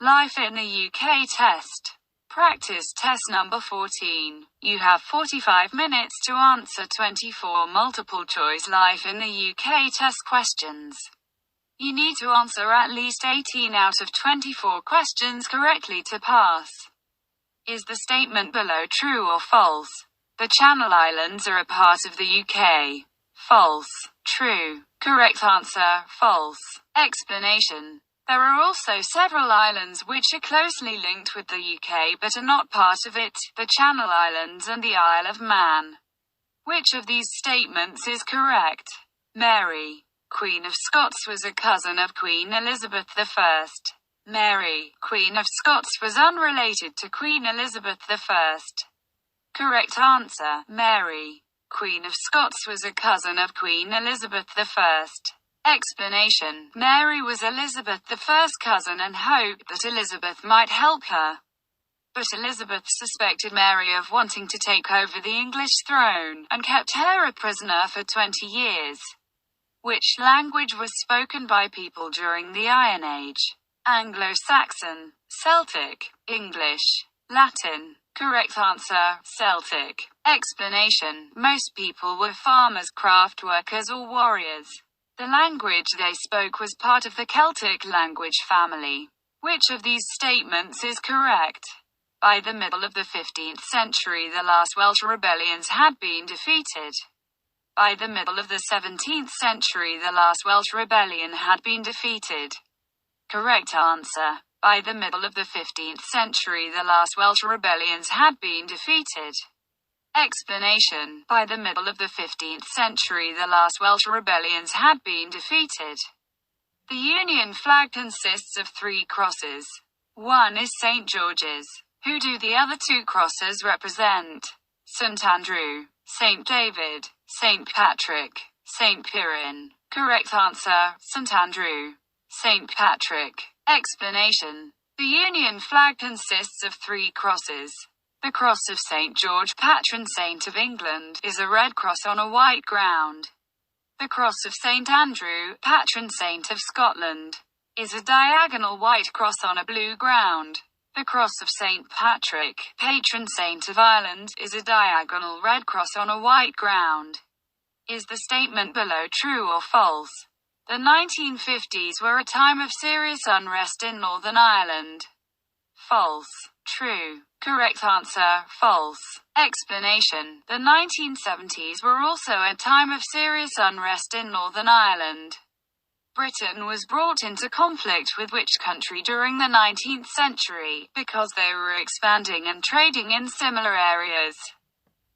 Life in the UK test. Practice test number 14. You have 45 minutes to answer 24 multiple-choice life in the UK test questions. You need to answer at least 18 out of 24 questions correctly to pass. Is the statement below true or false? The Channel Islands are a part of the UK. False. True. Correct answer, false. Explanation. There are also several islands which are closely linked with the UK but are not part of it, the Channel Islands and the Isle of Man. Which of these statements is correct? Mary, Queen of Scots, was a cousin of Queen Elizabeth I. Mary, Queen of Scots, was unrelated to Queen Elizabeth I. Correct answer, Mary, Queen of Scots, was a cousin of Queen Elizabeth I. Explanation. Mary was Elizabeth I's cousin and hoped that Elizabeth might help her. But Elizabeth suspected Mary of wanting to take over the English throne, and kept her a prisoner for 20 years. Which language was spoken by people during the Iron Age? Anglo-Saxon, Celtic, English, Latin. Correct answer, Celtic. Explanation. Most people were farmers, craft workers or warriors. The language they spoke was part of the Celtic language family. Which of these statements is correct? By the middle of the 15th century, the last Welsh rebellions had been defeated. By the middle of the 17th century, the last Welsh rebellion had been defeated. Correct answer. By the middle of the 15th century, the last Welsh rebellions had been defeated. Explanation. By the middle of the 15th century, the last Welsh rebellions had been defeated. The Union flag consists of 3 crosses. One is St. George's. Who do the other 2 crosses represent? St. Andrew, St. David, St. Patrick, St. Piran. Correct answer, St. Andrew, St. Patrick. Explanation. The Union flag consists of 3 crosses. The cross of St. George, patron saint of England, is a red cross on a white ground. The cross of St. Andrew, patron saint of Scotland, is a diagonal white cross on a blue ground. The cross of St. Patrick, patron saint of Ireland, is a diagonal red cross on a white ground. Is the statement below true or false? The 1950s were a time of serious unrest in Northern Ireland. False. True. Correct answer, false. Explanation. The 1970s were also a time of serious unrest in Northern Ireland. Britain was brought into conflict with which country during the 19th century, because they were expanding and trading in similar areas?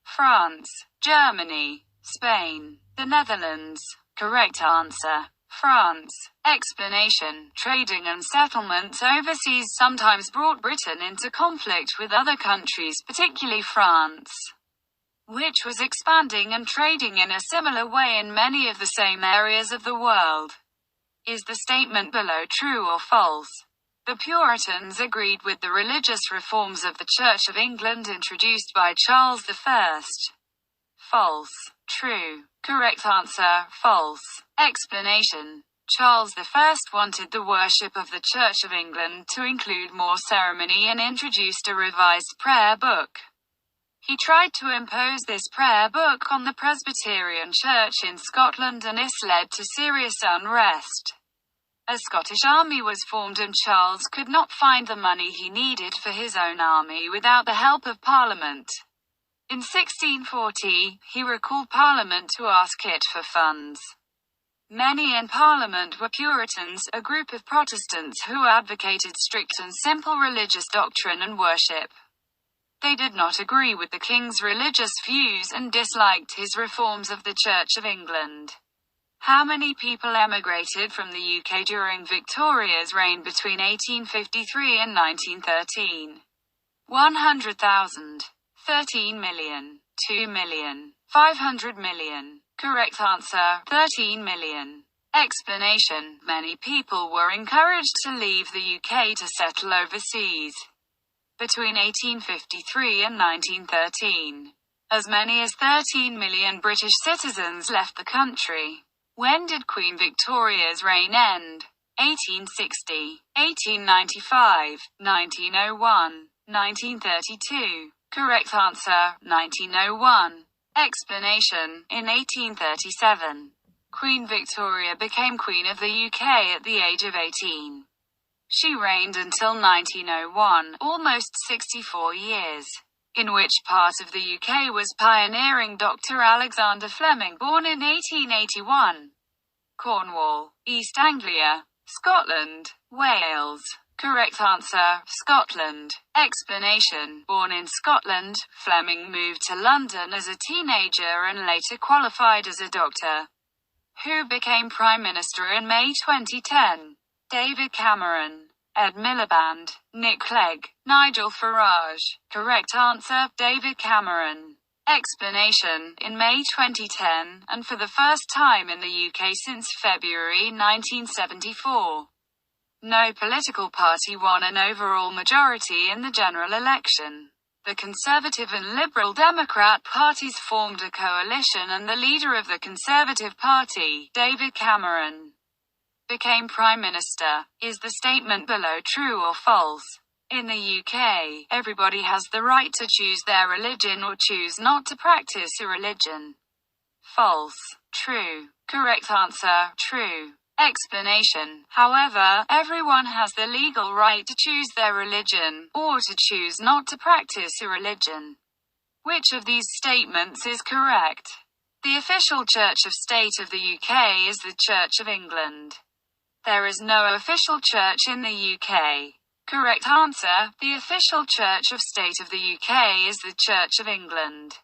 France, Germany, Spain, the Netherlands. Correct answer, France. Explanation. Trading and settlements overseas sometimes brought Britain into conflict with other countries, particularly France, which was expanding and trading in a similar way in many of the same areas of the world. Is the statement below true or false? The Puritans agreed with the religious reforms of the Church of England introduced by Charles I. False. True. Correct answer, false. Explanation. Charles I wanted the worship of the Church of England to include more ceremony and introduced a revised prayer book. He tried to impose this prayer book on the Presbyterian Church in Scotland, and this led to serious unrest. A Scottish army was formed and Charles could not find the money he needed for his own army without the help of Parliament. In 1640, he recalled Parliament to ask it for funds. Many in Parliament were Puritans, a group of Protestants who advocated strict and simple religious doctrine and worship. They did not agree with the king's religious views and disliked his reforms of the Church of England. How many people emigrated from the UK during Victoria's reign between 1853 and 1913? 100,000. 13 million. 2 million. 500 million. Correct answer, 13 million. Explanation. Many people were encouraged to leave the UK to settle overseas between 1853 and 1913. As many as 13 million British citizens left the country. When did Queen Victoria's reign end? 1860, 1895, 1901, 1932. Correct answer, 1901. Explanation: in 1837, Queen Victoria became Queen of the UK at the age of 18. She reigned until 1901, almost 64 years, in which part of the UK was pioneering Dr. Alexander Fleming, born in 1881. Cornwall, East Anglia, Scotland, Wales. Correct answer, Scotland. Explanation: born in Scotland, Fleming moved to London as a teenager and later qualified as a doctor. Who became Prime Minister in May 2010? David Cameron, Ed Miliband, Nick Clegg, Nigel Farage. Correct answer, David Cameron. Explanation: in May 2010, and for the first time in the UK since February 1974, no political party won an overall majority in the general election. The Conservative and Liberal Democrat parties formed a coalition and the leader of the Conservative Party, David Cameron, became Prime Minister. Is the statement below true or false? In the UK, everybody has the right to choose their religion or choose not to practice a religion. False. True. Correct answer, true. Explanation: however, everyone has the legal right to choose their religion, or to choose not to practice a religion. Which of these statements is correct? The official Church of State of the UK is the Church of England. There is no official church in the UK. Correct answer: the official Church of State of the UK is the Church of England.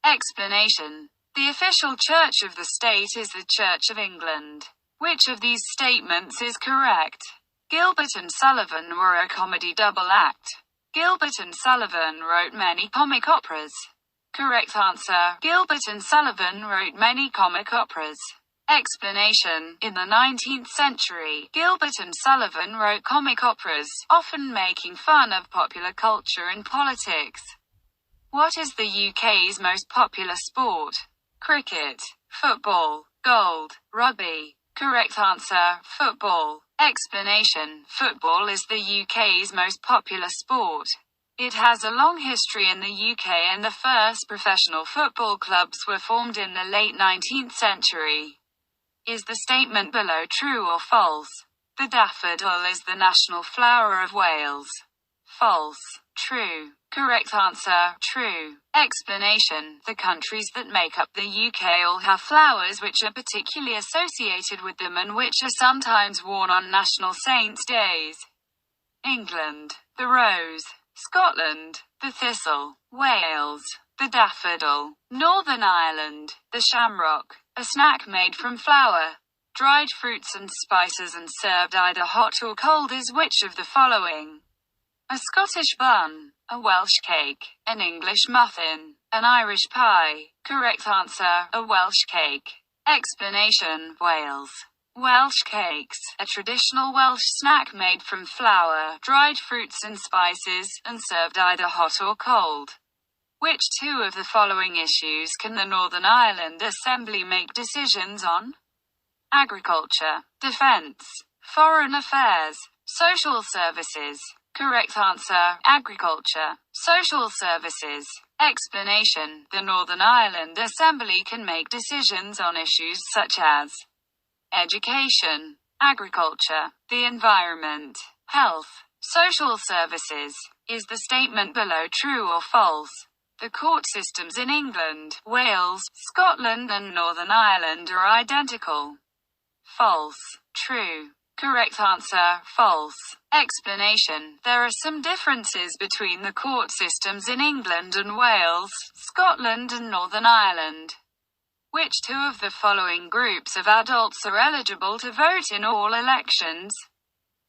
Explanation: the official Church of the State is the Church of England. Which of these statements is correct? Gilbert and Sullivan were a comedy double act. Gilbert and Sullivan wrote many comic operas. Correct answer: Gilbert and Sullivan wrote many comic operas. Explanation: in the 19th century, Gilbert and Sullivan wrote comic operas, often making fun of popular culture and politics. What is the UK's most popular sport? Cricket, football, golf, rugby. Correct answer, football. Explanation: football is the UK's most popular sport. It has a long history in the UK and the first professional football clubs were formed in the late 19th century. Is the statement below true or false? The daffodil is the national flower of Wales. False. True. Correct answer, true. Explanation: the countries that make up the UK all have flowers which are particularly associated with them and which are sometimes worn on national saints' days. England, the rose. Scotland, the thistle. Wales, the daffodil. Northern Ireland, the shamrock. A snack made from flour, dried fruits and spices and served either hot or cold is which of the following? A Scottish bun, a Welsh cake, an English muffin, an Irish pie. Correct answer, a Welsh cake. Explanation: Wales. Welsh cakes, a traditional Welsh snack made from flour, dried fruits and spices, and served either hot or cold. Which two of the following issues can the Northern Ireland Assembly make decisions on? Agriculture, defence, foreign affairs, social services. Correct answer, agriculture, social services. Explanation: the Northern Ireland Assembly can make decisions on issues such as education, agriculture, the environment, health, social services. Is the statement below true or false? The court systems in England, Wales, Scotland and Northern Ireland are identical. False. True. Correct answer, false. Explanation: there are some differences between the court systems in England and Wales, Scotland and Northern Ireland. Which two of the following groups of adults are eligible to vote in all elections?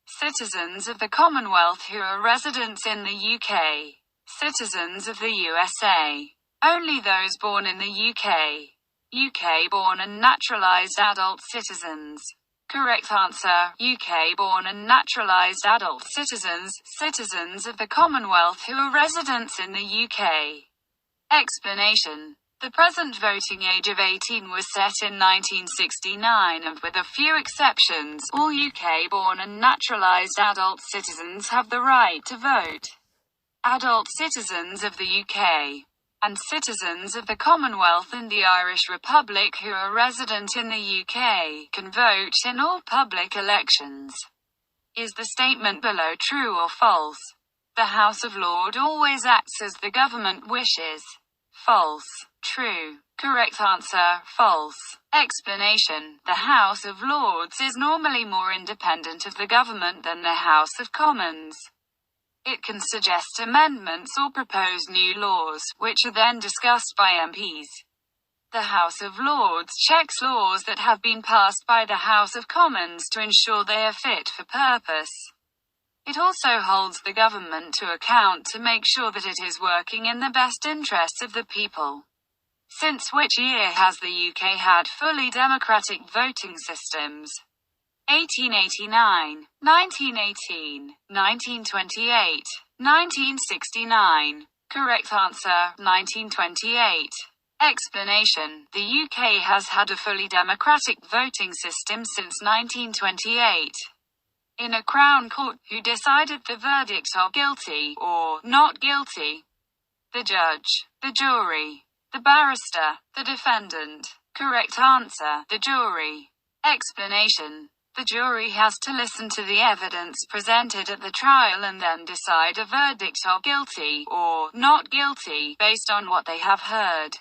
Citizens of the Commonwealth who are residents in the UK. Citizens of the USA. Only those born in the UK. UK-born and naturalised adult citizens. Correct answer, UK-born and naturalised adult citizens, citizens of the Commonwealth who are residents in the UK. Explanation: The present voting age of 18 was set in 1969 and, with a few exceptions, all UK-born and naturalised adult citizens have the right to vote. Adult citizens of the UK and citizens of the Commonwealth and the Irish Republic who are resident in the UK can vote in all public elections. Is the statement below true or false? The House of Lords always acts as the government wishes. False. True. Correct answer, false. Explanation: the House of Lords is normally more independent of the government than the House of Commons. It can suggest amendments or propose new laws, which are then discussed by MPs. The House of Lords checks laws that have been passed by the House of Commons to ensure they are fit for purpose. It also holds the government to account to make sure that it is working in the best interests of the people. Since which year has the UK had fully democratic voting systems? 1889, 1918, 1928, 1969. Correct answer, 1928. Explanation: the UK has had a fully democratic voting system since 1928. In a Crown Court, who decided the verdict of guilty or not guilty? The judge, the jury, the barrister, the defendant. Correct answer, the jury. Explanation: the jury has to listen to the evidence presented at the trial and then decide a verdict of guilty or not guilty based on what they have heard.